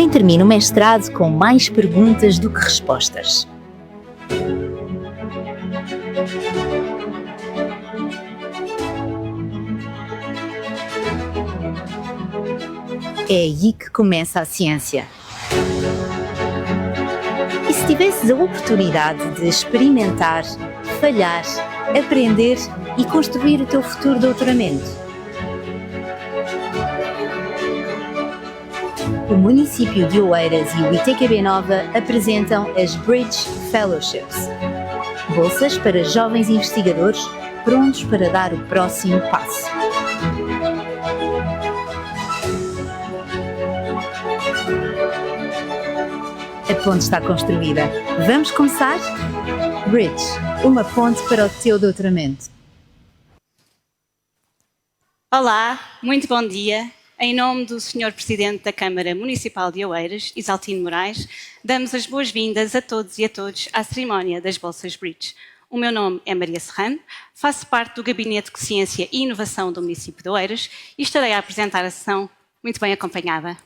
Quem termina o mestrado com mais perguntas do que respostas? É aí que começa a ciência. E se tivesses a oportunidade de experimentar, falhar, aprender e construir o teu futuro doutoramento? O município de Oeiras e o ITQB Nova apresentam as Bridge Fellowships, bolsas para jovens investigadores prontos para dar o próximo passo. A ponte está construída. Vamos começar? Bridge, uma ponte para o teu doutoramento. Olá, muito bom dia. Em nome do Sr. Presidente da Câmara Municipal de Oeiras, Isaltino Moraes, damos as boas-vindas a todos e a todos à cerimónia das Bolsas Bridge. O meu nome é Maria Serrano, faço parte do Gabinete de Ciência e Inovação do município de Oeiras e estarei a apresentar a sessão muito bem acompanhada.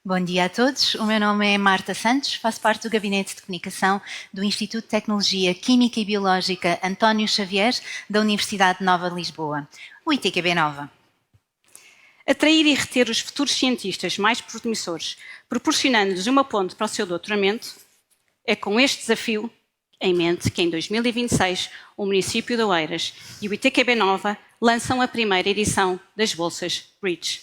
Bom dia a todos, o meu nome é Marta Santos, faço parte do Gabinete de Comunicação do Instituto de Tecnologia Química e Biológica António Xavier, da Universidade Nova de Lisboa, o ITQB Nova. Atrair e reter os futuros cientistas mais promissores, proporcionando-lhes uma ponte para o seu doutoramento, é com este desafio em mente que em 2026 o município de Oeiras e o ITQB Nova lançam a primeira edição das Bolsas Bridge.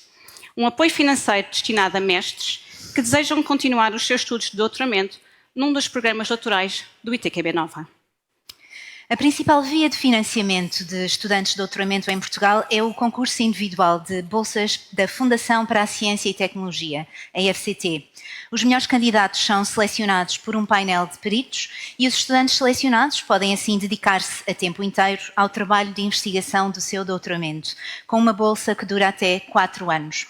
Um apoio financeiro destinado a mestres que desejam continuar os seus estudos de doutoramento num dos programas doutorais do ITQB Nova. A principal via de financiamento de estudantes de doutoramento em Portugal é o concurso individual de bolsas da Fundação para a Ciência e Tecnologia, a FCT. Os melhores candidatos são selecionados por um painel de peritos e os estudantes selecionados podem assim dedicar-se a tempo inteiro ao trabalho de investigação do seu doutoramento, com uma bolsa que dura até 4 anos.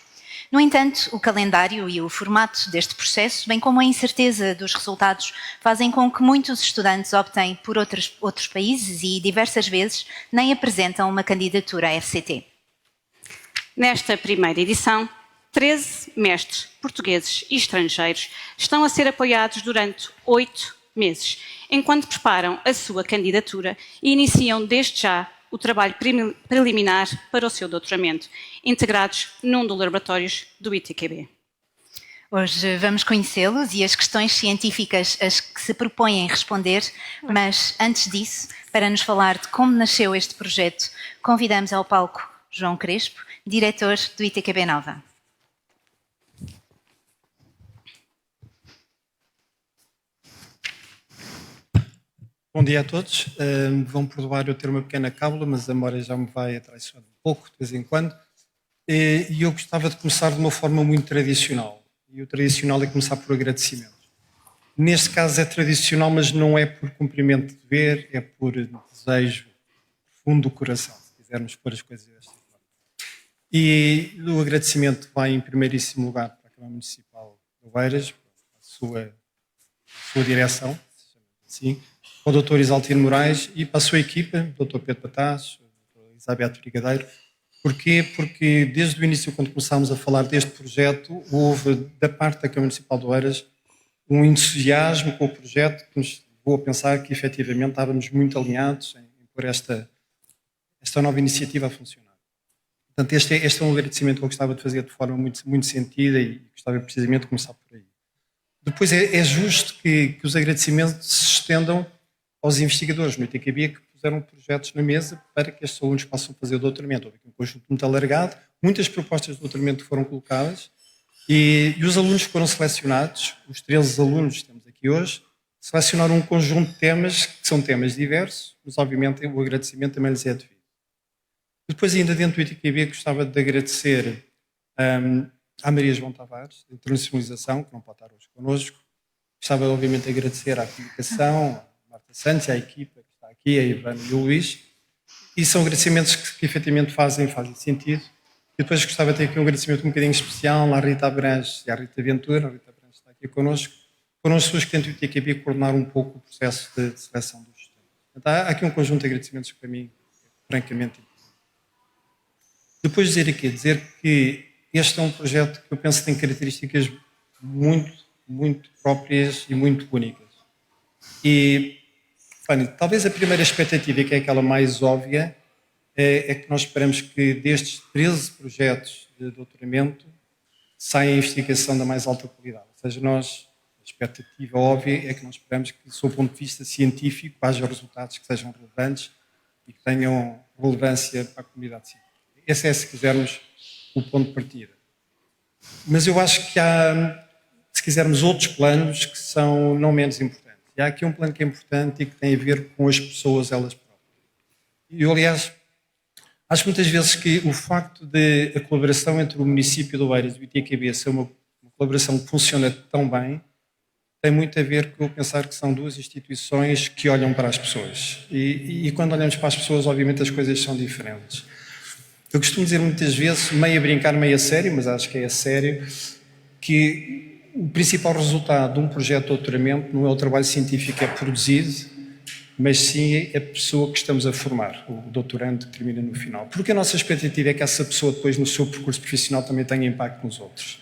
No entanto, o calendário e o formato deste processo, bem como a incerteza dos resultados, fazem com que muitos estudantes optem por outros países e, diversas vezes, nem apresentam uma candidatura à FCT. Nesta primeira edição, 13 mestres portugueses e estrangeiros estão a ser apoiados durante 8 meses, enquanto preparam a sua candidatura e iniciam desde já o trabalho preliminar para o seu doutoramento, integrados num dos laboratórios do ITQB. Hoje vamos conhecê-los e as questões científicas as que se propõem responder, mas antes disso, para nos falar de como nasceu este projeto, convidamos ao palco João Crespo, diretor do ITQB Nova. Bom dia a todos. Vão perdoar eu ter uma pequena cábula, mas a memória já me vai atraiçoando um pouco, de vez em quando. E eu gostava de começar de uma forma muito tradicional. E o tradicional é começar por agradecimento. Neste caso é tradicional, mas não é por cumprimento de dever, é por desejo profundo do coração, se quisermos pôr as coisas desta forma. E o agradecimento vai em primeiríssimo lugar para a Câmara Municipal de Oeiras, a sua direção, se chama assim, para o Dr. Isaltino Moraes e para a sua equipa, o Dr. Pedro Pataz, o Dr. Isabel Brigadeiro. Porquê? Porque desde o início, quando começámos a falar deste projeto, houve, da parte da Câmara Municipal de Oeiras, um entusiasmo com o projeto que nos levou a pensar que, efetivamente, estávamos muito alinhados em pôr esta nova iniciativa a funcionar. Portanto, este é um agradecimento que eu gostava de fazer de forma muito, muito sentida e gostava precisamente de começar por aí. Depois é justo que os agradecimentos se estendam aos investigadores no ITQB que puseram projetos na mesa para que estes alunos possam fazer o doutoramento. Houve aqui um conjunto muito alargado, muitas propostas de doutoramento foram colocadas e os alunos que foram selecionados, os 13 alunos que temos aqui hoje, selecionaram um conjunto de temas que são temas diversos, mas obviamente o agradecimento também lhes é devido. Depois, ainda dentro do ITQB, gostava de agradecer à Maria João Tavares, da Internacionalização, que não pode estar hoje connosco. Gostava, obviamente, de agradecer à Comunicação, à Marta Santos, à equipa que está aqui, a Ivana e o Luís. E são agradecimentos que efetivamente fazem sentido. E depois gostava de ter aqui um agradecimento um bocadinho especial à Rita Abranches e à Rita Ventura. A Rita Abranches está aqui connosco. Foram as pessoas que dentro do ITQB coordenaram um pouco o processo de seleção dos estudantes. Então, há aqui um conjunto de agradecimentos que para mim é francamente importante. Depois dizer que este é um projeto que eu penso que tem características muito muito próprias e muito únicas. E, bem, talvez a primeira expectativa, que é aquela mais óbvia, é que nós esperamos que destes 13 projetos de doutoramento saia a investigação da mais alta qualidade. Ou seja, a expectativa óbvia é que nós esperamos que, sob o ponto de vista científico, haja resultados que sejam relevantes e que tenham relevância para a comunidade científica. Esse é, se quisermos, o ponto de partida. Mas eu acho que há, se quisermos, outros planos que são não menos importantes. E há aqui um plano que é importante e que tem a ver com as pessoas elas próprias. E eu, aliás, acho muitas vezes que o facto de a colaboração entre o município de Oeiras e o ITQB ser uma colaboração que funciona tão bem tem muito a ver com eu pensar que são duas instituições que olham para as pessoas. E quando olhamos para as pessoas, obviamente as coisas são diferentes. Eu costumo dizer muitas vezes, meio a brincar, meio a sério, mas acho que é a sério, que o principal resultado de um projeto de doutoramento não é o trabalho científico que é produzido, mas sim a pessoa que estamos a formar, o doutorando que termina no final. Porque a nossa expectativa é que essa pessoa depois no seu percurso profissional também tenha impacto nos outros.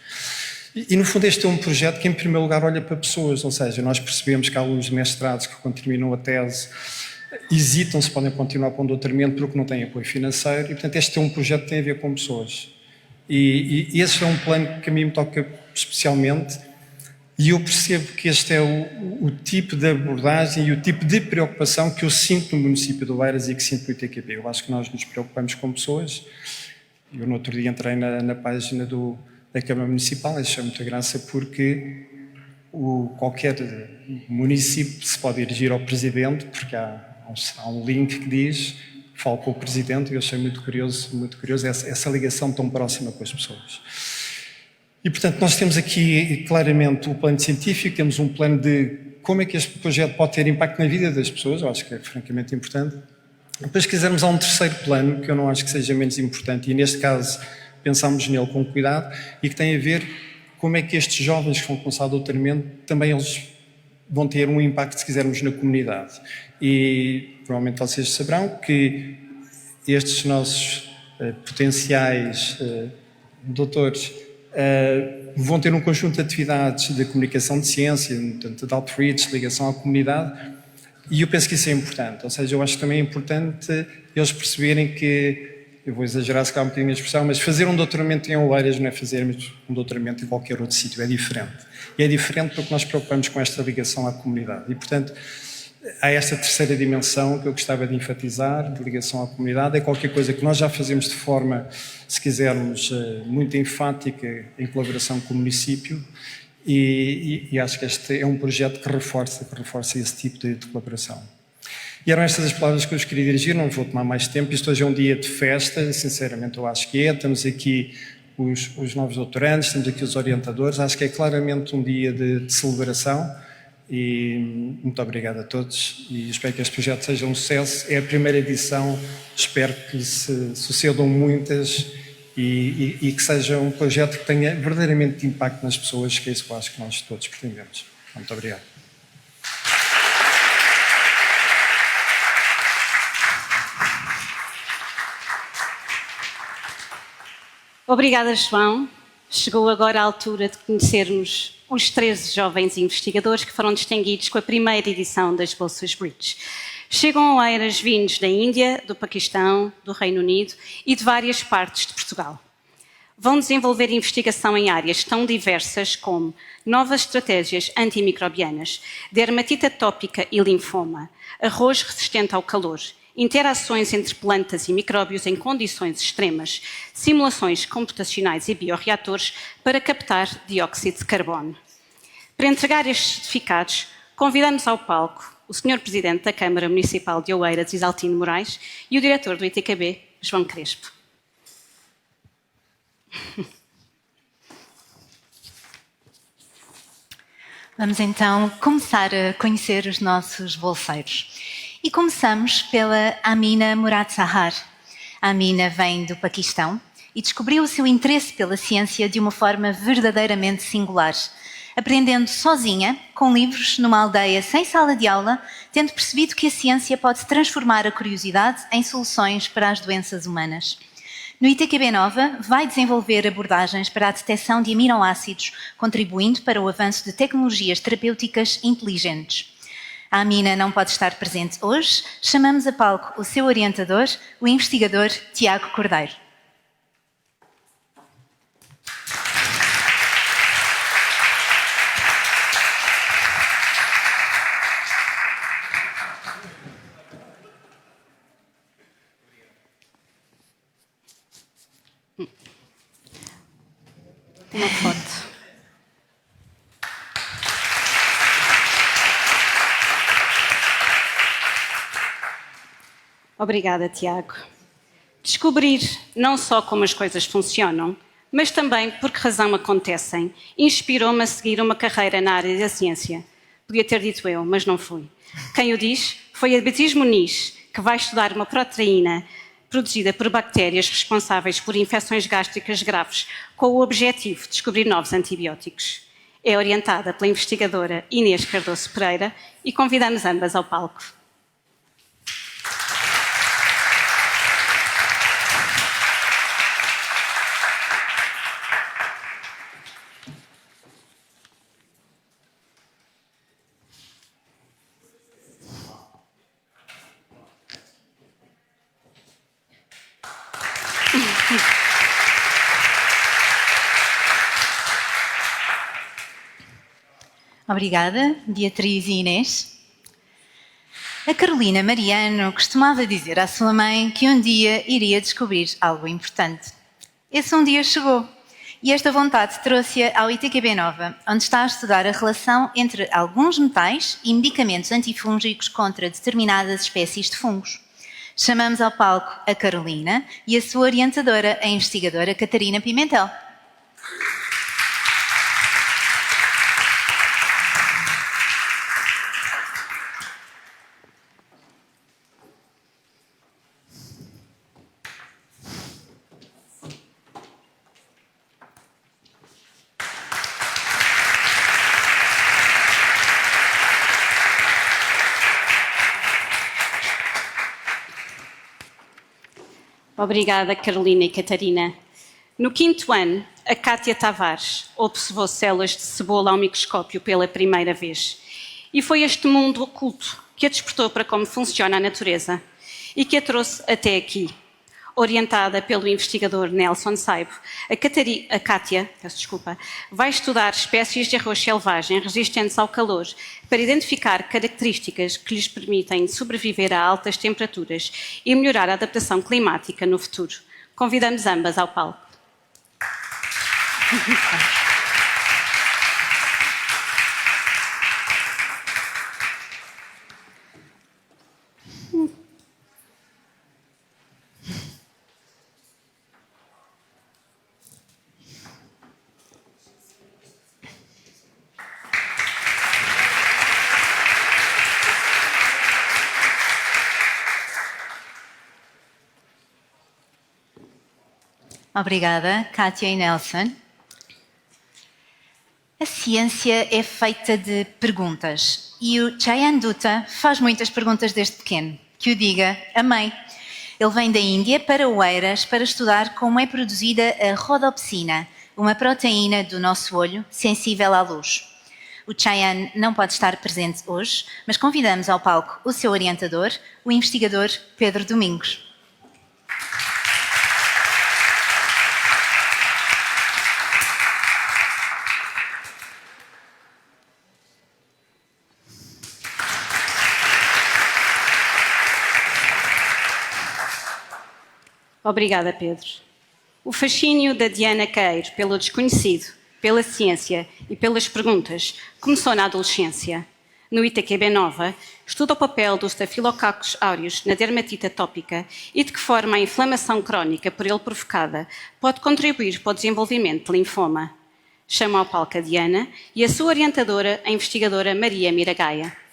E no fundo este é um projeto que em primeiro lugar olha para pessoas, ou seja, nós percebemos que há alunos de mestrados que quando terminam a tese hesitam se podem continuar para um doutoramento porque não têm apoio financeiro e portanto este é um projeto que tem a ver com pessoas. E esse é um plano que a mim me toca especialmente. E eu percebo que este é o tipo de abordagem e o tipo de preocupação que eu sinto no município de Oeiras e que sinto no ITQB. Eu acho que nós nos preocupamos com pessoas. Eu no outro dia entrei na página da Câmara Municipal e achei muita graça porque qualquer município se pode dirigir ao Presidente, porque há um link que diz, falo com o Presidente, e eu achei muito curioso essa ligação tão próxima com as pessoas. E, portanto, nós temos aqui claramente o plano científico, temos um plano de como é que este projeto pode ter impacto na vida das pessoas, eu acho que é francamente importante. Depois, se quisermos, há um terceiro plano, que eu não acho que seja menos importante, e neste caso pensamos nele com cuidado, e que tem a ver como é que estes jovens que vão começar o doutoramento, também eles vão ter um impacto, se quisermos, na comunidade. E, provavelmente, vocês saberão que estes nossos potenciais doutores vão ter um conjunto de atividades de comunicação de ciência, de outreach, de ligação à comunidade, e eu penso que isso é importante. Ou seja, eu acho que também é importante eles perceberem que, eu vou exagerar se calhar um bocadinho a expressão, mas fazer um doutoramento em Oeiras não é fazer um doutoramento em qualquer outro sítio, é diferente. E é diferente porque nós preocupamos com esta ligação à comunidade. E, portanto, há esta terceira dimensão que eu gostava de enfatizar, de ligação à comunidade, é qualquer coisa que nós já fazemos de forma, se quisermos, muito enfática em colaboração com o município e acho que este é um projeto que reforça esse tipo de colaboração. E eram estas as palavras que eu vos queria dirigir, não vou tomar mais tempo, isto hoje é um dia de festa, sinceramente eu acho que é, estamos aqui os novos doutorandos, temos aqui os orientadores, acho que é claramente um dia de celebração. E muito obrigado a todos e espero que este projeto seja um sucesso. É a primeira edição, espero que se sucedam muitas e que seja um projeto que tenha verdadeiramente impacto nas pessoas, que é isso que eu acho que nós todos pretendemos. Muito obrigado. Obrigada, João. Chegou agora a altura de conhecermos os 13 jovens investigadores que foram distinguidos com a primeira edição das Bolsas Bridge. Chegam a Oeiras vindos da Índia, do Paquistão, do Reino Unido e de várias partes de Portugal. Vão desenvolver investigação em áreas tão diversas como novas estratégias antimicrobianas, dermatite atópica e linfoma, arroz resistente ao calor, interações entre plantas e micróbios em condições extremas, simulações computacionais e bioreatores para captar dióxido de carbono. Para entregar estes certificados, convidamos ao palco o Sr. Presidente da Câmara Municipal de Oeiras, Isaltino Moraes, e o Diretor do ITQB, João Crespo. Vamos então começar a conhecer os nossos bolseiros. E começamos pela Amina Murad Sahar. A Amina vem do Paquistão e descobriu o seu interesse pela ciência de uma forma verdadeiramente singular, aprendendo sozinha, com livros, numa aldeia sem sala de aula, tendo percebido que a ciência pode transformar a curiosidade em soluções para as doenças humanas. No ITQB Nova, vai desenvolver abordagens para a detecção de aminoácidos, contribuindo para o avanço de tecnologias terapêuticas inteligentes. A Amina não pode estar presente hoje, chamamos a palco o seu orientador, o investigador Tiago Cordeiro. Uma foto. Obrigada, Tiago. Descobrir não só como as coisas funcionam, mas também por que razão acontecem, inspirou-me a seguir uma carreira na área da ciência. Podia ter dito eu, mas não fui. Quem o diz foi a Beatriz Muniz, que vai estudar uma proteína produzida por bactérias responsáveis por infecções gástricas graves, com o objetivo de descobrir novos antibióticos. É orientada pela investigadora Inês Cardoso Pereira e convidamos ambas ao palco. Obrigada, Beatriz e Inês. A Carolina Mariano costumava dizer à sua mãe que um dia iria descobrir algo importante. Esse um dia chegou e esta vontade trouxe-a ao ITQB Nova, onde está a estudar a relação entre alguns metais e medicamentos antifúngicos contra determinadas espécies de fungos. Chamamos ao palco a Carolina e a sua orientadora, a investigadora Catarina Pimentel. Obrigada, Carolina e Catarina. No 5º ano, a Cátia Tavares observou células de cebola ao microscópio pela primeira vez. E foi este mundo oculto que a despertou para como funciona a natureza e que a trouxe até aqui. Orientada pelo investigador Nelson Saibo, a Cátia vai estudar espécies de arroz selvagem resistentes ao calor para identificar características que lhes permitem sobreviver a altas temperaturas e melhorar a adaptação climática no futuro. Convidamos ambas ao palco. Obrigada, Cátia e Nelson. A ciência é feita de perguntas e o Chayan Dutta faz muitas perguntas desde pequeno. Que o diga a mãe. Ele vem da Índia para Oeiras para estudar como é produzida a rodopsina, uma proteína do nosso olho sensível à luz. O Chayan não pode estar presente hoje, mas convidamos ao palco o seu orientador, o investigador Pedro Domingos. Obrigada, Pedro. O fascínio da Diana Queiro pelo desconhecido, pela ciência e pelas perguntas começou na adolescência. No ITQB Nova, estuda o papel do Staphylococcus aureus na dermatite atópica e de que forma a inflamação crónica por ele provocada pode contribuir para o desenvolvimento de linfoma. Chama ao palco a Diana e a sua orientadora, a investigadora Maria Miragaia.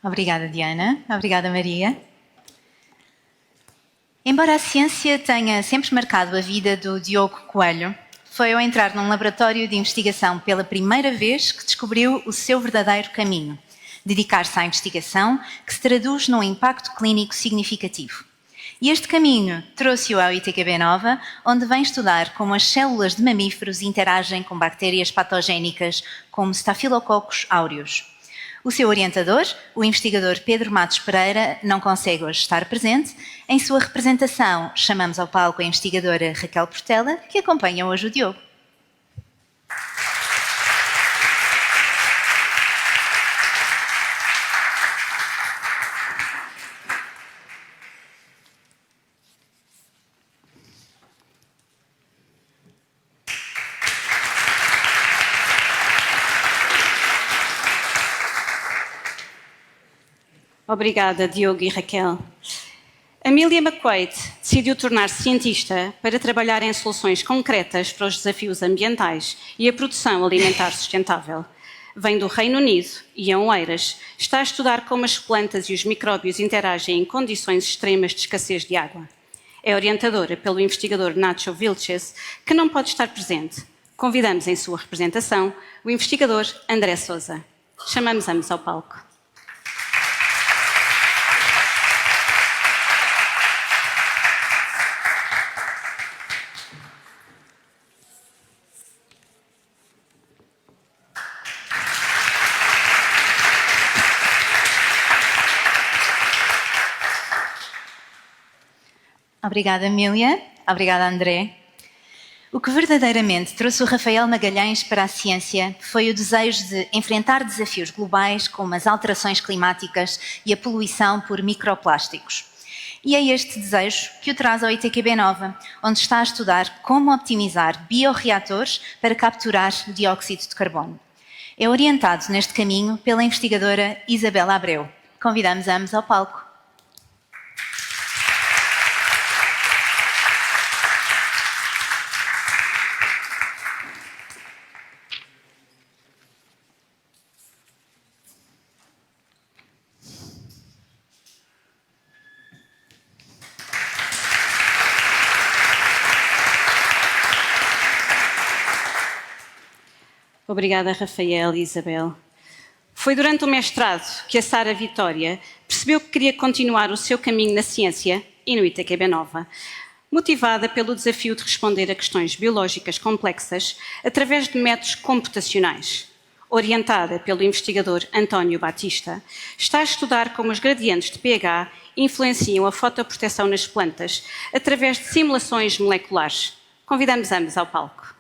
Obrigada, Diana. Obrigada, Maria. Embora a ciência tenha sempre marcado a vida do Diogo Coelho, foi ao entrar num laboratório de investigação pela primeira vez que descobriu o seu verdadeiro caminho: dedicar-se à investigação que se traduz num impacto clínico significativo. E este caminho trouxe-o ao ITQB Nova, onde vem estudar como as células de mamíferos interagem com bactérias patogénicas como Staphylococcus aureus. O seu orientador, o investigador Pedro Matos Pereira, não consegue hoje estar presente. Em sua representação, chamamos ao palco a investigadora Raquel Portela, que acompanha hoje o Diogo. Obrigada, Diogo e Raquel. Amelia McQuaid decidiu tornar-se cientista para trabalhar em soluções concretas para os desafios ambientais e a produção alimentar sustentável. Vem do Reino Unido e, em Oeiras, está a estudar como as plantas e os micróbios interagem em condições extremas de escassez de água. É orientadora pelo investigador Nacho Vilches, que não pode estar presente. Convidamos em sua representação o investigador André Sousa. Chamamos ambos ao palco. Obrigada, Amélia. Obrigada, André. O que verdadeiramente trouxe o Rafael Magalhães para a ciência foi o desejo de enfrentar desafios globais como as alterações climáticas e a poluição por microplásticos. E é este desejo que o traz ao ITQB Nova, onde está a estudar como optimizar bioreatores para capturar dióxido de carbono. É orientado neste caminho pela investigadora Isabela Abreu. Convidamos ambos ao palco. Obrigada, Rafael e Isabel. Foi durante o mestrado que a Sara Vitória percebeu que queria continuar o seu caminho na ciência e no ITQB Nova, motivada pelo desafio de responder a questões biológicas complexas através de métodos computacionais. Orientada pelo investigador António Batista, está a estudar como os gradientes de pH influenciam a fotoproteção nas plantas através de simulações moleculares. Convidamos ambos ao palco.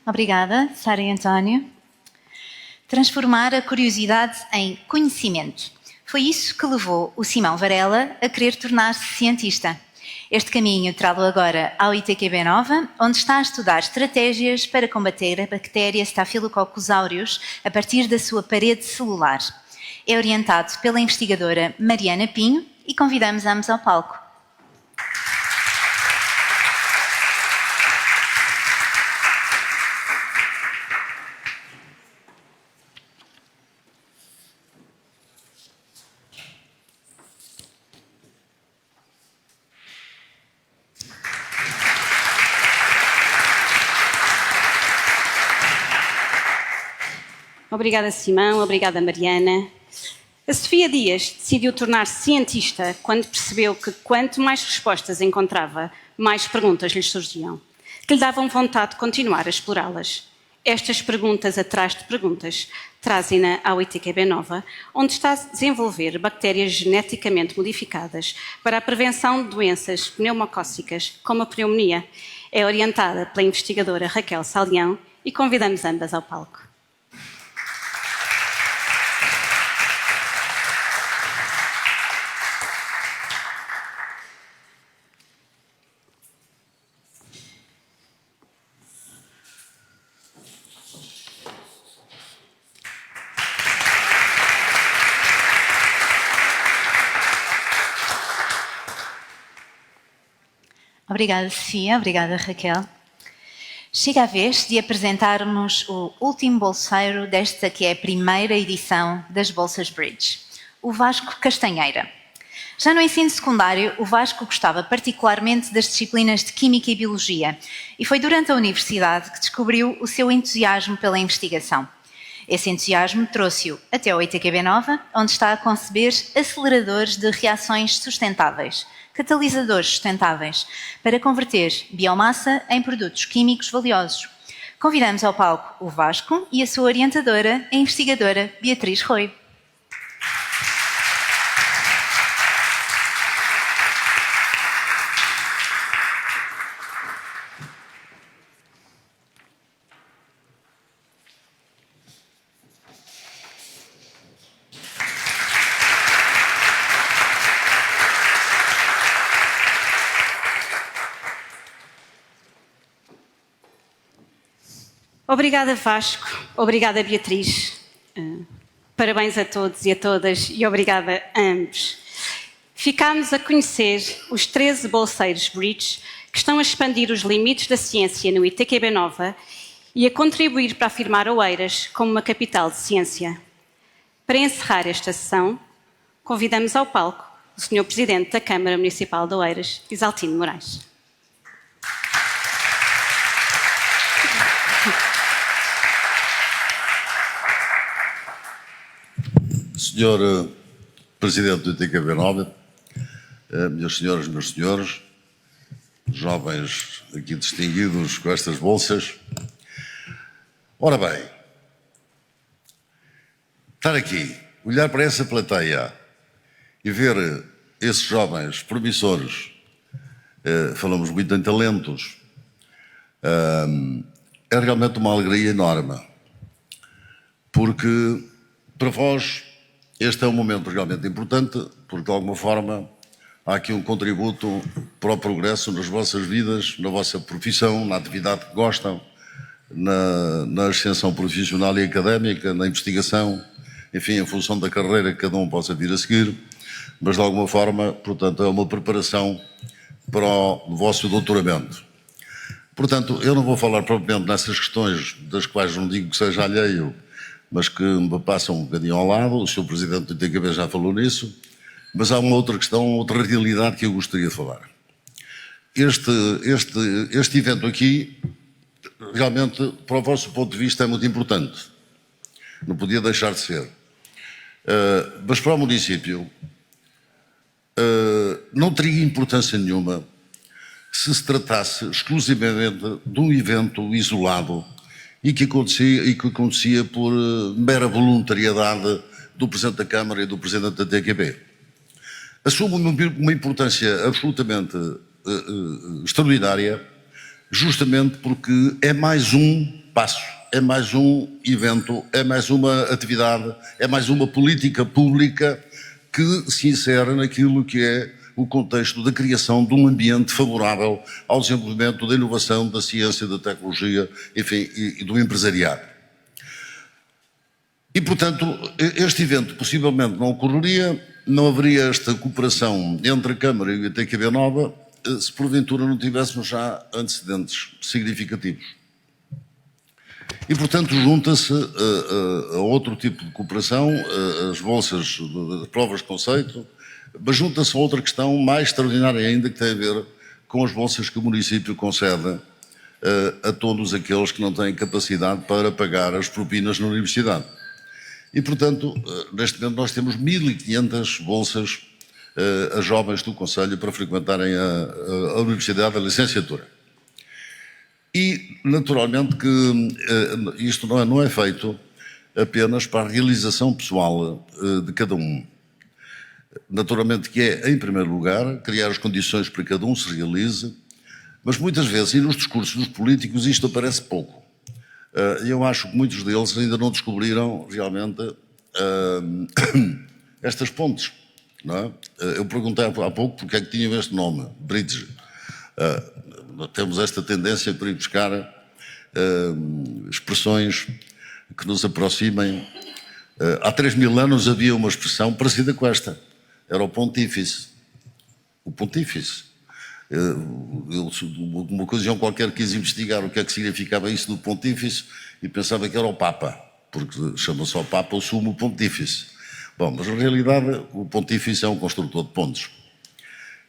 Obrigada, Sara e António. Transformar a curiosidade em conhecimento. Foi isso que levou o Simão Varela a querer tornar-se cientista. Este caminho trá-lo agora ao ITQB Nova, onde está a estudar estratégias para combater a bactéria Staphylococcus aureus a partir da sua parede celular. É orientado pela investigadora Mariana Pinho e convidamos ambos ao palco. Obrigada, Simão. Obrigada, Mariana. A Sofia Dias decidiu tornar-se cientista quando percebeu que quanto mais respostas encontrava, mais perguntas lhe surgiam, que lhe davam vontade de continuar a explorá-las. Estas perguntas atrás de perguntas trazem-na ao ITQB Nova, onde está a desenvolver bactérias geneticamente modificadas para a prevenção de doenças pneumocócicas, como a pneumonia. É orientada pela investigadora Raquel Salião e convidamos ambas ao palco. Obrigada, Sofia. Obrigada, Raquel. Chega a vez de apresentarmos o último bolseiro desta que é a primeira edição das Bolsas Bridge, o Vasco Castanheira. Já no ensino secundário, o Vasco gostava particularmente das disciplinas de Química e Biologia e foi durante a universidade que descobriu o seu entusiasmo pela investigação. Esse entusiasmo trouxe-o até ao ITQB Nova, onde está a conceber aceleradores de reações sustentáveis, catalisadores sustentáveis, para converter biomassa em produtos químicos valiosos. Convidamos ao palco o Vasco e a sua orientadora, a investigadora Beatriz Rui. Obrigada, Vasco. Obrigada, Beatriz. Parabéns a todos e a todas e obrigada a ambos. Ficámos a conhecer os 13 bolseiros Bridge que estão a expandir os limites da ciência no ITQB Nova e a contribuir para afirmar Oeiras como uma capital de ciência. Para encerrar esta sessão, convidamos ao palco o Sr. Presidente da Câmara Municipal de Oeiras, Isaltino Moraes. Senhor Presidente do ITQB Nova, minhas senhoras, meus senhores, jovens aqui distinguidos com estas bolsas. Ora bem, estar aqui, olhar para essa plateia e ver esses jovens promissores, falamos muito em talentos, é realmente uma alegria enorme, porque para vós este é um momento realmente importante, porque de alguma forma há aqui um contributo para o progresso nas vossas vidas, na vossa profissão, na atividade que gostam, na ascensão profissional e académica, na investigação, enfim, em função da carreira que cada um possa vir a seguir, mas de alguma forma, portanto, é uma preparação para o vosso doutoramento. Portanto, eu não vou falar propriamente nessas questões, das quais não digo que seja alheio, mas que me passam um bocadinho ao lado. O Sr. Presidente do ITQB já falou nisso, mas há uma outra questão, outra realidade que eu gostaria de falar. Este evento aqui, realmente, para o vosso ponto de vista, é muito importante. Não podia deixar de ser. Mas para o município, não teria importância nenhuma se tratasse exclusivamente de um evento isolado e que acontecia por mera voluntariedade do Presidente da Câmara e do Presidente da TQB. Assume uma importância absolutamente extraordinária, justamente porque é mais um passo, é mais um evento, é mais uma atividade, é mais uma política pública que se insere naquilo que é o contexto da criação de um ambiente favorável ao desenvolvimento da inovação, da ciência, da tecnologia, enfim, e do empresariado. E, portanto, este evento possivelmente não ocorreria, não haveria esta cooperação entre a Câmara e a ITQB Nova, se porventura não tivéssemos já antecedentes significativos. E, portanto, junta-se a outro tipo de cooperação, as bolsas de provas de conceito, mas junta-se a outra questão mais extraordinária ainda, que tem a ver com as bolsas que o município concede a todos aqueles que não têm capacidade para pagar as propinas na universidade. E, portanto, neste momento nós temos 1.500 bolsas a jovens do Conselho para frequentarem a Universidade da Licenciatura. E, naturalmente, que isto não é feito apenas para a realização pessoal de cada um. Naturalmente que é, em primeiro lugar, criar as condições para que cada um se realize, mas muitas vezes, e nos discursos dos políticos, isto aparece pouco. Eu acho que muitos deles ainda não descobriram realmente estas pontes. Não é? Eu perguntei há pouco porque é que tinham este nome, Bridge. Temos esta tendência para ir buscar expressões que nos aproximem. Há 3.000 anos havia uma expressão parecida com esta. Era o pontífice. O pontífice. Uma ocasião qualquer quis investigar o que é que significava isso do pontífice e pensava que era o Papa, porque chama-se ao Papa o Sumo Pontífice. Bom, mas na realidade o pontífice é um construtor de pontes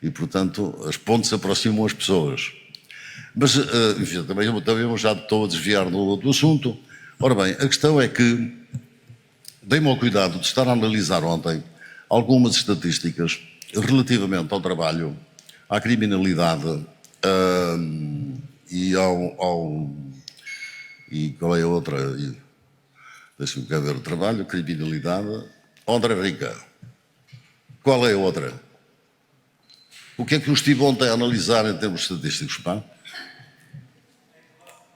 e, portanto, as pontes aproximam as pessoas. Mas, enfim, também eu já estou a desviar do assunto. Ora bem, a questão é que dei-me ao cuidado de estar a analisar ontem algumas estatísticas relativamente ao trabalho, à criminalidade e e qual é a outra? Deixa-me cá ver. Trabalho, criminalidade. André Rica. Qual é a outra? O que é que eu estive ontem a analisar em termos estatísticos, pá?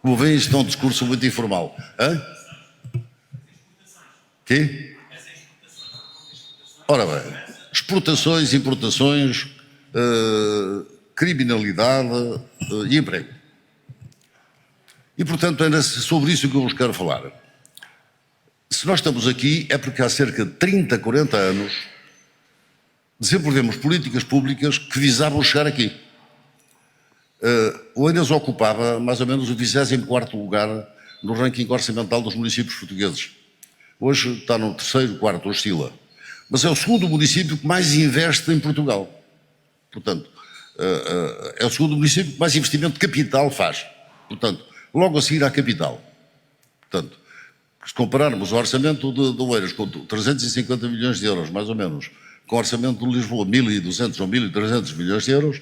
Como veem, isto é um discurso muito informal. Hã? Quê? Ora bem, exportações, importações, criminalidade e emprego. E, portanto, é sobre isso que eu vos quero falar. Se nós estamos aqui é porque há cerca de 30, 40 anos desenvolvemos políticas públicas que visavam chegar aqui. O Eiras ocupava mais ou menos o 24º lugar no ranking orçamental dos municípios portugueses. Hoje está no 3º, 4º, oscila. Mas é o segundo município que mais investe em Portugal. Portanto, é o segundo município que mais investimento de capital faz. Portanto, logo a seguir à capital. Portanto, se compararmos o orçamento de Oeiras com 350 milhões de euros, mais ou menos, com o orçamento de Lisboa, 1.200 ou 1.300 milhões de euros,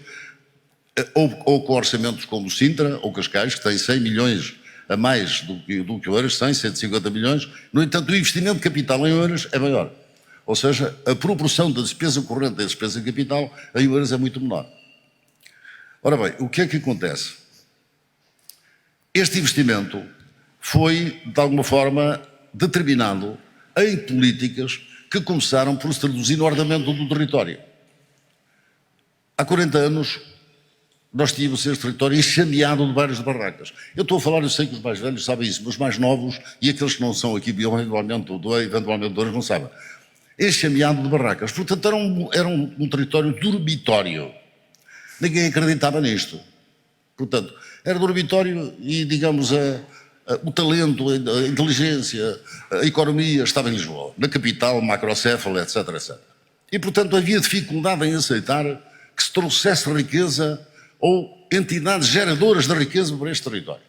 ou com orçamentos como Sintra ou Cascais, que têm 100 milhões a mais do que Oeiras, 150 milhões, no entanto, o investimento de capital em Oeiras é maior. Ou seja, a proporção da despesa corrente da despesa capital em Oeiras é muito menor. Ora bem, o que é que acontece? Este investimento foi, de alguma forma, determinado em políticas que começaram por se traduzir no ordenamento do território. Há 40 anos, nós tínhamos este território enxameado de bairros de barracas. Eu estou a falar, eu sei que os mais velhos sabem isso, mas os mais novos e aqueles que não são aqui, eventualmente dois, não sabem. Enxameado de barracas. Portanto, era um território dormitório. Ninguém acreditava nisto. Portanto, era dormitório e, digamos, o talento, a inteligência, a economia estava em Lisboa, na capital, macrocéfala, etc, etc. E, portanto, havia dificuldade em aceitar que se trouxesse riqueza ou entidades geradoras de riqueza para este território.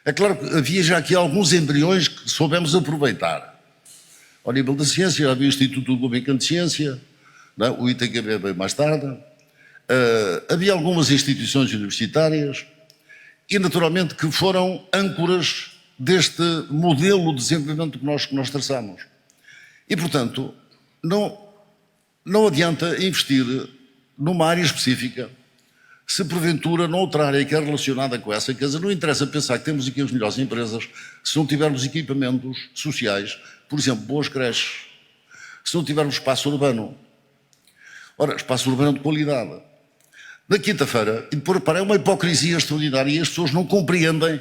É claro que havia já aqui alguns embriões que soubemos aproveitar. Ao nível da ciência, havia o Instituto Gulbenkian de Ciência, não? O ITQB veio mais tarde, havia algumas instituições universitárias e, naturalmente, que foram âncoras deste modelo de desenvolvimento que nós traçamos. E, portanto, não adianta investir numa área específica se porventura noutra área que é relacionada com essa, quer dizer, não interessa pensar que temos aqui as melhores empresas se não tivermos equipamentos sociais, por exemplo, boas creches, se não tivermos espaço urbano. Ora, espaço urbano de qualidade. Na quinta-feira, e depois, repara, é uma hipocrisia extraordinária e as pessoas não compreendem,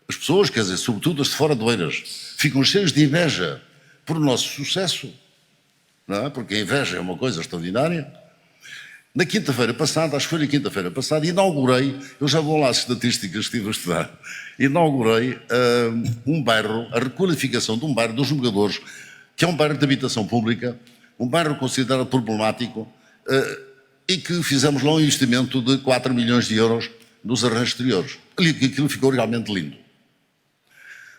as pessoas, quer dizer, sobretudo as de fora de Oeiras, ficam cheias de inveja por o nosso sucesso, não é? Porque a inveja é uma coisa extraordinária. Na quinta-feira passada, acho que foi na quinta-feira passada, inaugurei, eu já vou lá às estatísticas que estive a estudar, inaugurei um bairro, a requalificação de um bairro dos Jogadores, que é um bairro de habitação pública, um bairro considerado problemático, e que fizemos lá um investimento de 4 milhões de euros nos arranjos exteriores. Aquilo ficou realmente lindo.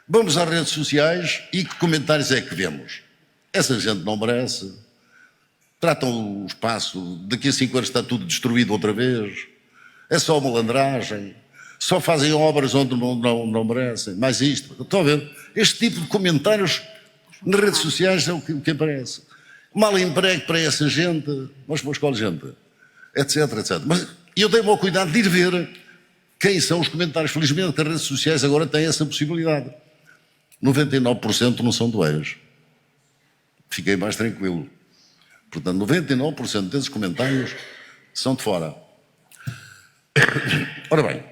Vamos às redes sociais e que comentários é que vemos? Essa gente não merece. Tratam o espaço, daqui a 5 anos está tudo destruído outra vez, é só malandragem, só fazem obras onde não merecem, mais isto. Estão a ver? Este tipo de comentários nas redes sociais é o que aparece. Mal emprego para essa gente, mas para qual gente? Etc, etc. Mas eu dei-me ao cuidado de ir ver quem são os comentários. Felizmente que as redes sociais agora têm essa possibilidade. 99% não são de Oeiras. Fiquei mais tranquilo. Portanto, 99% desses comentários são de fora. Ora bem,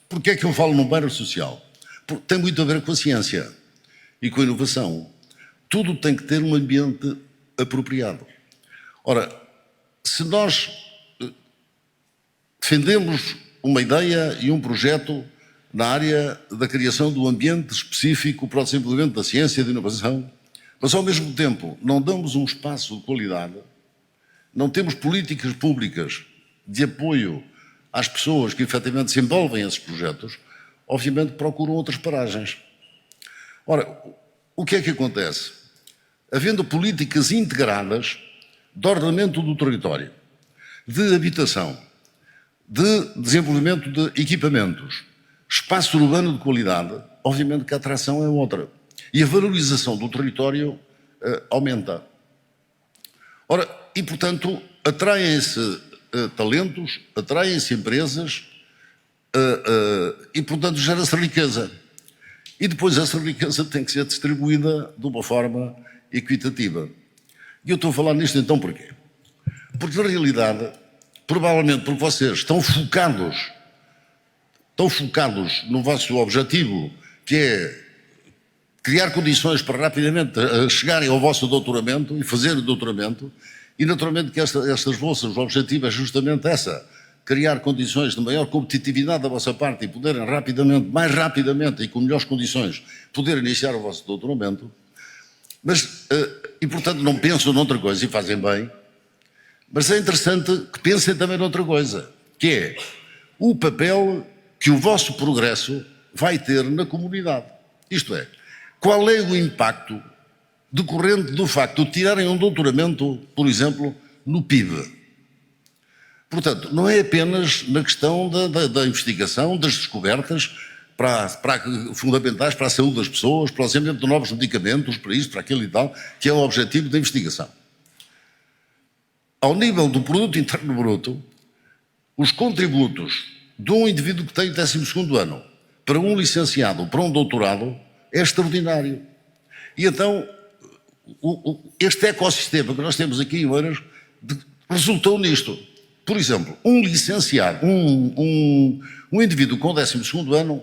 porquê é que eu falo num bairro social? Porque tem muito a ver com a ciência e com a inovação. Tudo tem que ter um ambiente apropriado. Ora, se nós defendemos uma ideia e um projeto na área da criação do ambiente específico para o desenvolvimento da ciência e da inovação, mas ao mesmo tempo não damos um espaço de qualidade, não temos políticas públicas de apoio às pessoas que efetivamente se envolvem nesses projetos, obviamente procuram outras paragens. Ora, o que é que acontece? Havendo políticas integradas de ordenamento do território, de habitação, de desenvolvimento de equipamentos, espaço urbano de qualidade, obviamente que a atração é outra. E a valorização do território aumenta. Ora, e portanto, atraem-se talentos, atraem-se empresas e portanto gera-se riqueza. E depois essa riqueza tem que ser distribuída de uma forma equitativa. E eu estou a falar nisto então porquê? Porque na realidade, provavelmente porque vocês estão focados no vosso objetivo, que é criar condições para rapidamente chegarem ao vosso doutoramento e fazer o doutoramento, e naturalmente que estas bolsas, o objetivo é justamente essa, criar condições de maior competitividade da vossa parte e poderem rapidamente, mais rapidamente e com melhores condições, poder iniciar o vosso doutoramento. Mas, e portanto não pensam noutra coisa e fazem bem, mas é interessante que pensem também noutra coisa, que é o papel que o vosso progresso vai ter na comunidade. Isto é, qual é o impacto decorrente do facto de tirarem um doutoramento, por exemplo, no PIB? Portanto, não é apenas na questão da investigação, das descobertas fundamentais para a saúde das pessoas, para o desenvolvimento de novos medicamentos, para isto, para aquilo e tal, que é o objetivo da investigação. Ao nível do produto interno bruto, os contributos de um indivíduo que tem 12º ano para um licenciado, para um doutorado, é extraordinário. E então, este ecossistema que nós temos aqui em Oeiras resultou nisto. Por exemplo, um licenciado, um indivíduo com 12º ano,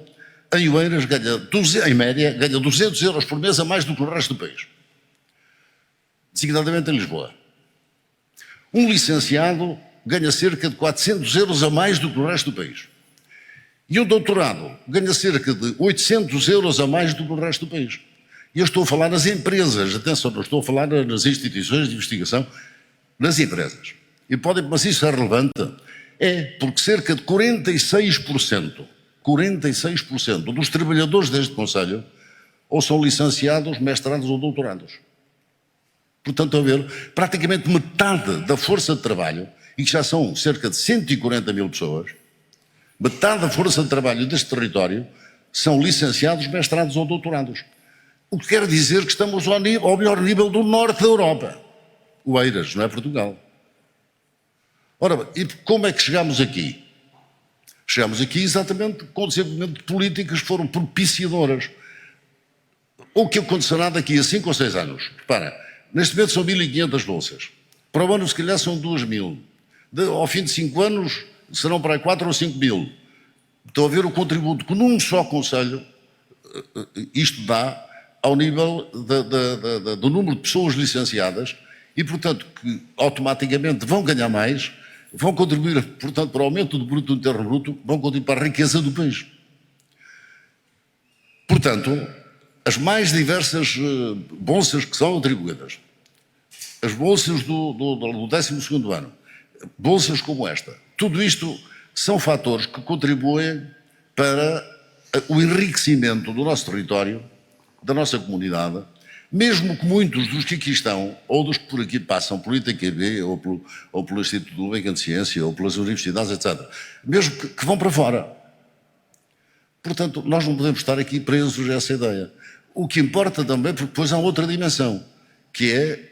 em Oeiras, em média, ganha 200 euros por mês a mais do que no resto do país. Designadamente em Lisboa. Um licenciado ganha cerca de 400 euros a mais do que no resto do país. E um doutorado ganha cerca de 800 euros a mais do que no resto do país. E eu estou a falar nas empresas, atenção, não estou a falar nas instituições de investigação, nas empresas. Mas isso é relevante? É porque cerca de 46% dos trabalhadores deste Conselho ou são licenciados, mestrados ou doutorados. Portanto, a ver, praticamente metade da força de trabalho, e que já são cerca de 140 mil pessoas, metade da força de trabalho deste território são licenciados, mestrados ou doutorados. O que quer dizer que estamos ao melhor nível do norte da Europa. Oeiras, não é Portugal. Ora, e como é que chegamos aqui? Chegamos aqui exatamente com o desenvolvimento de políticas que foram propiciadoras. O que acontecerá daqui a 5 ou 6 anos? Repara, neste momento são 1.500 bolsas. Para o ano, se calhar, são 2.000. Ao fim de 5 anos, serão para aí 4 ou 5 mil. Estão a ver o contributo que num só Conselho isto dá ao nível do número de pessoas licenciadas e, portanto, que automaticamente vão ganhar mais, vão contribuir, portanto, para o aumento do produto interno bruto, vão contribuir para a riqueza do país. Portanto, as mais diversas bolsas que são atribuídas, as bolsas do 12º ano, bolsas como esta, tudo isto são fatores que contribuem para o enriquecimento do nosso território, da nossa comunidade, mesmo que muitos dos que aqui estão, ou dos que por aqui passam, pelo ITQB, ou pelo Instituto de Gulbenkian de Ciência, ou pelas universidades, etc., mesmo que vão para fora. Portanto, nós não podemos estar aqui presos a essa ideia. O que importa também, porque depois há outra dimensão, que é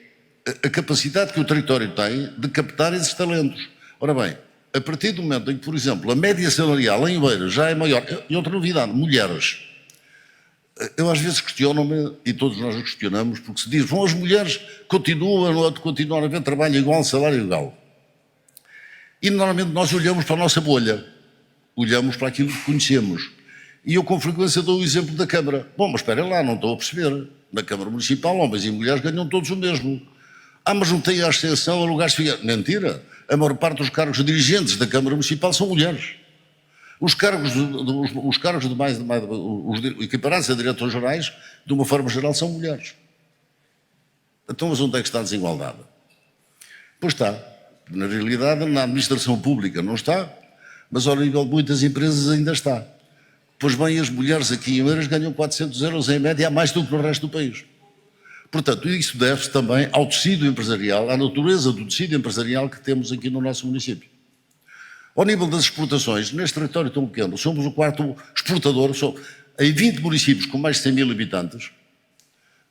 a capacidade que o território tem de captar esses talentos. Ora bem, a partir do momento em que, por exemplo, a média salarial em Oeiras já é maior, e outra novidade, mulheres. Eu às vezes questiono-me, e todos nós questionamos, porque se diz, as mulheres continuam a haver trabalho igual, salário igual. E normalmente nós olhamos para a nossa bolha, olhamos para aquilo que conhecemos. E eu com frequência dou o exemplo da Câmara. Mas espera lá, não estou a perceber. Na Câmara Municipal, homens e mulheres ganham todos o mesmo. Mas não tem a ascensão a lugares... Mentira! a maior parte dos cargos dirigentes da Câmara Municipal são mulheres. Os cargos de mais os equiparados a diretores gerais, de uma forma geral, são mulheres. Então, mas onde é que está a desigualdade? Pois está. Na realidade, na administração pública não está, mas ao nível de muitas empresas ainda está. Pois bem, as mulheres aqui em Oeiras ganham 400 euros em média, a mais do que no resto do país. Portanto, isso deve-se também ao tecido empresarial, à natureza do tecido empresarial que temos aqui no nosso município. Ao nível das exportações, neste território tão pequeno, somos o quarto exportador, em 20 municípios com mais de 100 mil habitantes,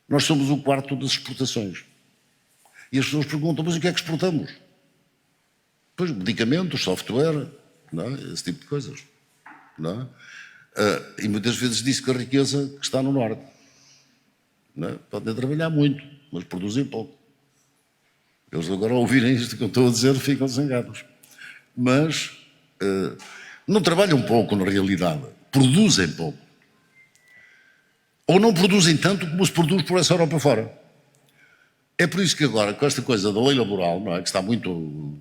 nós somos o quarto das exportações. E as pessoas perguntam, mas o que é que exportamos? Pois, medicamentos, software, não é? Esse tipo de coisas. Não é? E muitas vezes diz que a riqueza que está no norte. Não é? Podem trabalhar muito, mas produzem pouco. Eles agora ao ouvirem isto que eu estou a dizer ficam zangados. Mas não trabalham pouco na realidade, produzem pouco. Ou não produzem tanto como se produz por essa Europa fora. É por isso que agora, com esta coisa da lei laboral, não é? Que está muito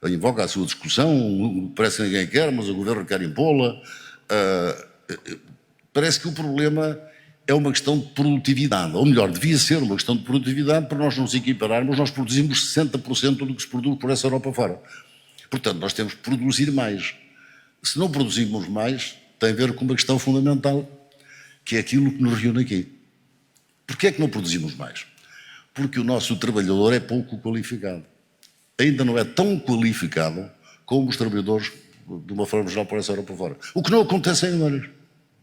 em voga a sua discussão, parece que ninguém quer, mas o governo quer impô-la, parece que o problema é uma questão de produtividade, ou melhor, devia ser uma questão de produtividade para nós nos equipararmos, nós produzimos 60% do que se produz por essa Europa fora. Portanto, nós temos que produzir mais. Se não produzimos mais, tem a ver com uma questão fundamental, que é aquilo que nos reúne aqui. Porquê é que não produzimos mais? Porque o nosso trabalhador é pouco qualificado. Ainda não é tão qualificado como os trabalhadores, de uma forma geral, por essa Europa fora. O que não acontece em Oeiras.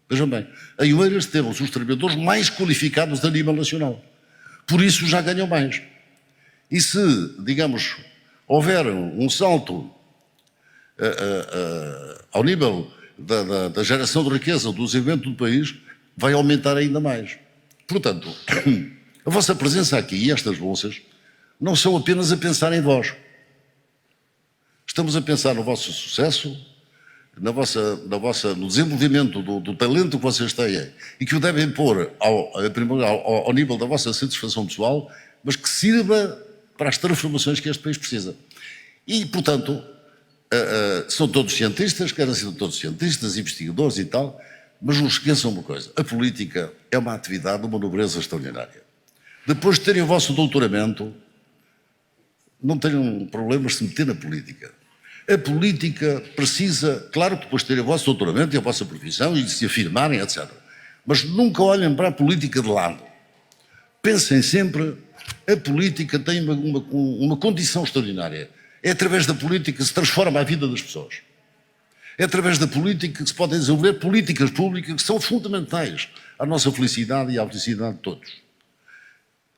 Vejam bem, em Oeiras temos os trabalhadores mais qualificados a nível nacional. Por isso já ganham mais. E se, digamos, houver um salto ao nível da geração de riqueza, do desenvolvimento do país, vai aumentar ainda mais. Portanto, a vossa presença aqui e estas bolsas não são apenas a pensar em vós. Estamos a pensar no vosso sucesso, no desenvolvimento do talento que vocês têm e que o devem pôr ao nível da vossa satisfação pessoal, mas que sirva para as transformações que este país precisa. E, portanto, são todos cientistas, querem ser todos cientistas, investigadores e tal, mas não esqueçam uma coisa, a política é uma atividade de uma nobreza extraordinária. Depois de terem o vosso doutoramento, não tenham problemas de se meter na política. A política precisa, claro que depois de terem o vosso doutoramento e a vossa profissão e de se afirmarem, etc. Mas nunca olhem para a política de lado. Pensem sempre, a política tem uma condição extraordinária. É através da política que se transforma a vida das pessoas. É através da política que se podem desenvolver políticas públicas que são fundamentais à nossa felicidade e à felicidade de todos.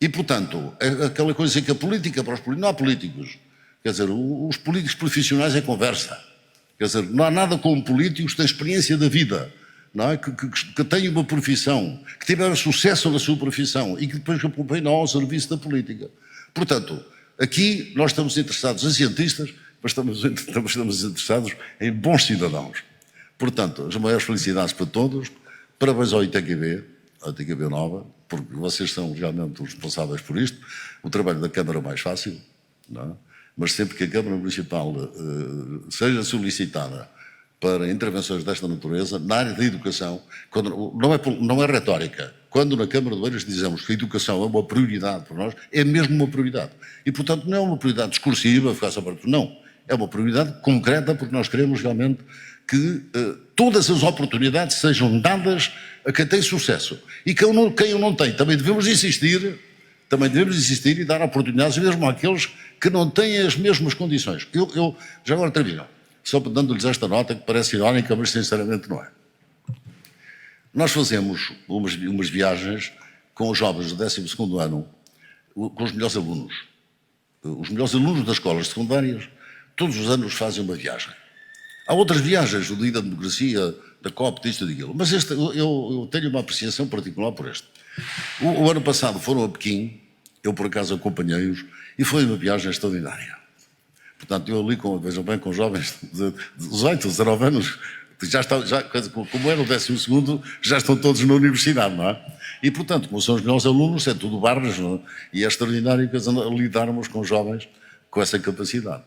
E, portanto, aquela coisa que a política para os políticos, não há políticos. Quer dizer, os políticos profissionais é conversa. Quer dizer, não há nada como políticos que têm experiência da vida, não é? Que têm uma profissão, que tiveram sucesso na sua profissão e que depois acompanham ao serviço da política. Portanto, aqui nós estamos interessados em cientistas, mas estamos interessados em bons cidadãos. Portanto, as maiores felicidades para todos, parabéns ao ITQB, à ITQB Nova, porque vocês são realmente os responsáveis por isto. O trabalho da Câmara é mais fácil, não é? Mas sempre que a Câmara Municipal seja solicitada para intervenções desta natureza, na área da educação, não é retórica. Quando na Câmara de Oeiras dizemos que a educação é uma prioridade para nós, é mesmo uma prioridade. E, portanto, não é uma prioridade discursiva, ficar só para tudo, não. É uma prioridade concreta, porque nós queremos realmente que todas as oportunidades sejam dadas a quem tem sucesso. E quem o não tem, também devemos insistir e dar oportunidades mesmo àqueles que não têm as mesmas condições. Eu já agora termino, só dando-lhes esta nota que parece irónica, mas sinceramente não é. Nós fazemos umas viagens com os jovens do 12º ano, com os melhores alunos. Os melhores alunos das escolas secundárias, todos os anos fazem uma viagem. Há outras viagens, o Dia da Democracia, da COP, disto e daquilo, mas este, eu tenho uma apreciação particular por este. O ano passado foram a Pequim, eu por acaso acompanhei-os, e foi uma viagem extraordinária. Portanto, eu ali, vejam bem, com jovens de 18, 19 anos, como era o 12º, já estão todos na universidade, não é? E, portanto, como são os melhores alunos, é tudo barras, não é? E é extraordinário lidarmos com jovens com essa capacidade.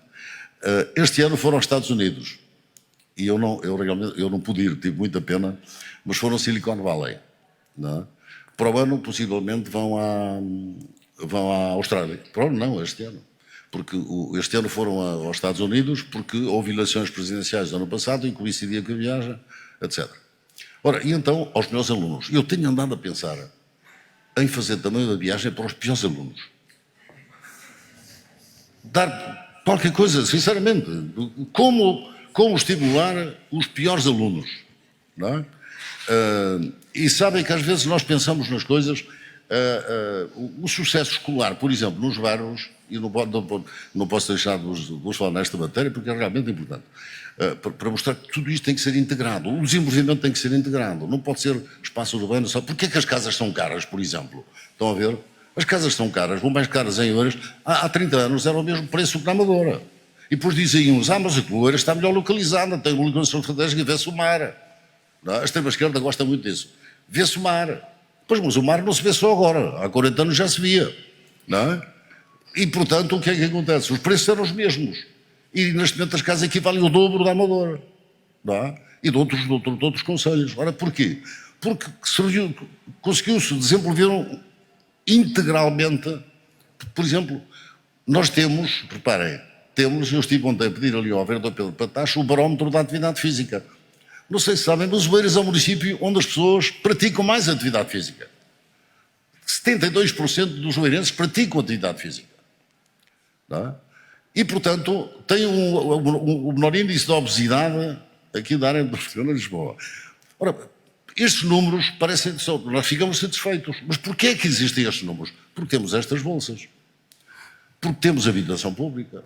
Este ano foram aos Estados Unidos. E eu não pude ir, tive muita pena, mas foram ao Silicon Valley. Não é? Para o ano, possivelmente, vão à Austrália. Para o ano, não, este ano. Porque este ano foram aos Estados Unidos porque houve eleições presidenciais do ano passado e coincidia com a viagem, etc. Ora, e então, aos meus alunos, eu tenho andado a pensar em fazer também uma viagem para os piores alunos. Dar qualquer coisa, sinceramente. Como estimular os piores alunos, não é? E sabem que às vezes nós pensamos nas coisas, o sucesso escolar, por exemplo, nos bairros, e não posso deixar de vos falar nesta matéria porque é realmente importante, para mostrar que tudo isto tem que ser integrado, o desenvolvimento tem que ser integrado, não pode ser espaço urbano só. Porquê é que as casas são caras, por exemplo? Estão a ver? As casas são caras, vão mais caras em euros, há 30 anos era o mesmo preço que na Amadora. E depois dizem uns, mas a Cloeira está melhor localizada, tem uma localização estratégica, vê-se o mar. Não? A extrema-esquerda gosta muito disso. Vê-se o mar. Pois, mas o mar não se vê só agora, há 40 anos já se via. Não é? E, portanto, o que é que acontece? Os preços eram os mesmos. E, neste momento, as casas equivalem ao dobro da Amadora. Não é? E de outros concelhos. Ora, porquê? Porque conseguiu-se desenvolver integralmente. Por exemplo, nós temos, reparem, eu estive ontem a pedir ali ao vereador Pedro Patacho o barómetro da atividade física. Não sei se sabem, mas Oeiras é um município onde as pessoas praticam mais atividade física. 72% dos oeirenses praticam atividade física. Não é? E, portanto, tem o menor índice de obesidade aqui da área de Lisboa. Ora, estes números parecem que nós ficamos satisfeitos. Mas porquê é que existem estes números? Porque temos estas bolsas. Porque temos habitação pública.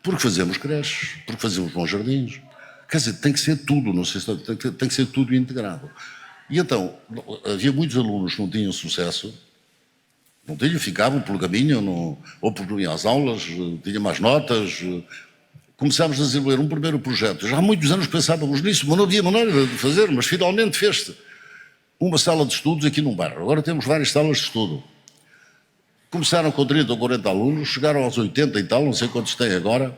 Porque fazemos creches. Porque fazemos bons jardins. Quer dizer, tem que ser tudo, não sei se tem que ser tudo integrado. E então, havia muitos alunos que não tinham sucesso, não tinham, ficavam pelo caminho, ou porque não iam às aulas, tinham más notas. Começámos a desenvolver um primeiro projeto. Já há muitos anos pensávamos nisso, mas não havia maneira de fazer, mas finalmente fez-se. Uma sala de estudos aqui num bairro. Agora temos várias salas de estudo. Começaram com 30 ou 40 alunos, chegaram aos 80 e tal, não sei quantos têm agora.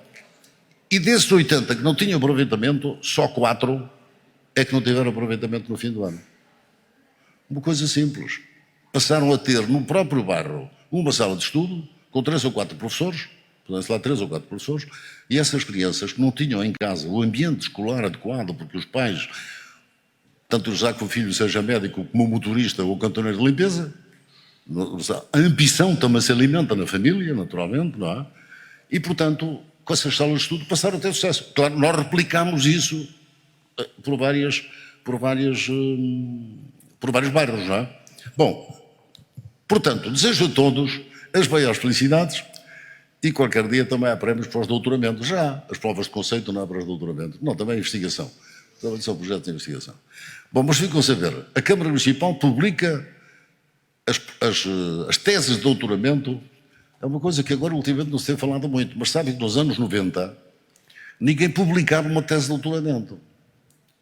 E desses 80 que não tinham aproveitamento, só 4 é que não tiveram aproveitamento no fim do ano. Uma coisa simples. Passaram a ter no próprio bairro uma sala de estudo com 3 ou 4 professores, podem-se lá 3 ou 4 professores, e essas crianças que não tinham em casa o ambiente escolar adequado, porque os pais, tanto já que o filho seja médico como motorista ou cantoneiro de limpeza, a ambição também se alimenta na família, naturalmente, não é? E, portanto, com essas salas de estudo passaram a ter sucesso. Claro, nós replicámos isso por vários bairros, não é? Bom, portanto, desejo a todos as maiores felicidades e qualquer dia também há prémios para os doutoramentos. Já há as provas de conceito, não há para os doutoramentos. Não, também investigação. Também são projetos de investigação. Bom, mas ficam a saber, a Câmara Municipal publica as teses de doutoramento. É uma coisa que agora ultimamente não se tem falado muito, mas sabem que nos anos 90 ninguém publicava uma tese de doutoramento,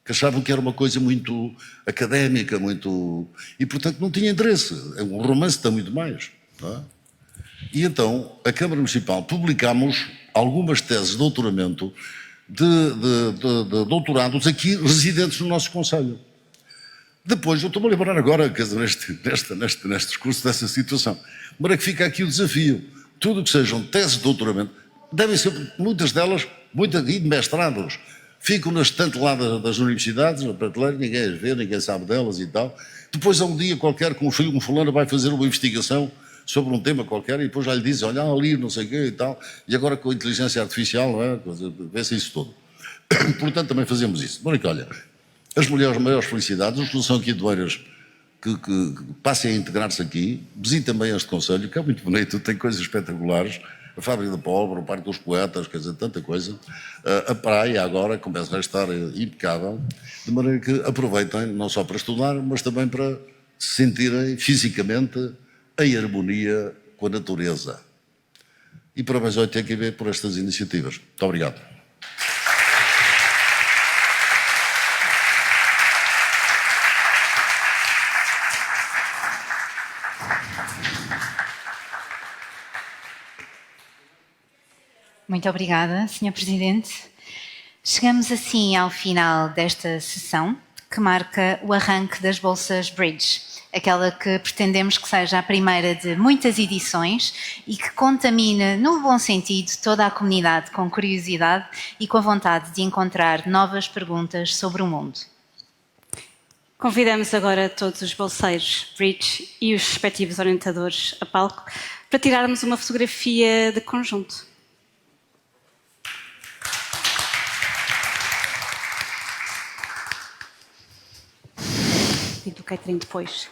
que achavam que era uma coisa muito académica, e portanto não tinha interesse. Um romance está muito mais. Não é? E então a Câmara Municipal publicámos algumas teses de doutoramento de doutorados aqui residentes no nosso concelho. Depois, eu estou-me a lembrar agora, quer dizer, neste discurso dessa situação, mas é que fica aqui o desafio. Tudo que sejam teses de doutoramento, devem ser, muitas delas, de mestrados, ficam na estante lá das universidades, na prateleira, ninguém as vê, ninguém sabe delas e tal. Depois há um dia qualquer que um fulano vai fazer uma investigação sobre um tema qualquer e depois já lhe dizem, olha, ali, não sei o quê e tal, e agora com a inteligência artificial, não é? Vê-se isso tudo. Portanto, também fazemos isso. Bom, olha, as maiores felicidades, os que são aqui de Oeiras, que passem a integrar-se aqui, visitem também este concelho, que é muito bonito, tem coisas espetaculares, a Fábrica de Pólvora, o Parque dos Poetas, quer dizer, tanta coisa. A praia agora começa a estar impecável, de maneira que aproveitem não só para estudar, mas também para se sentirem fisicamente em harmonia com a natureza. E parabéns ao ITQB por estas iniciativas. Muito obrigado. Muito obrigada, Sr. Presidente. Chegamos assim ao final desta sessão, que marca o arranque das bolsas Bridge, aquela que pretendemos que seja a primeira de muitas edições e que contamine, no bom sentido, toda a comunidade com curiosidade e com a vontade de encontrar novas perguntas sobre o mundo. Convidamos agora todos os bolseiros Bridge e os respectivos orientadores a palco para tirarmos uma fotografia de conjunto. E do catering depois.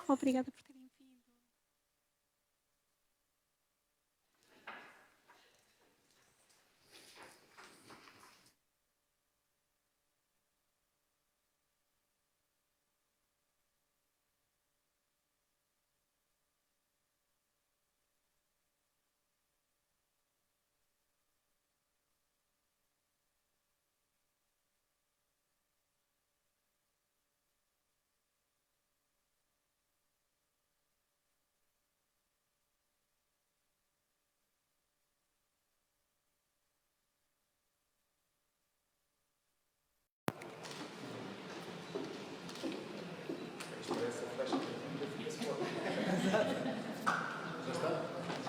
Obrigada por terem vindo.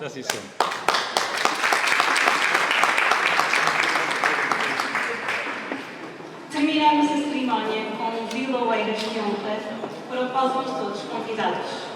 Já sim, sim. Terminamos a cerimónia com um Vila Oeiras de honra, para o qual vamos todos convidados.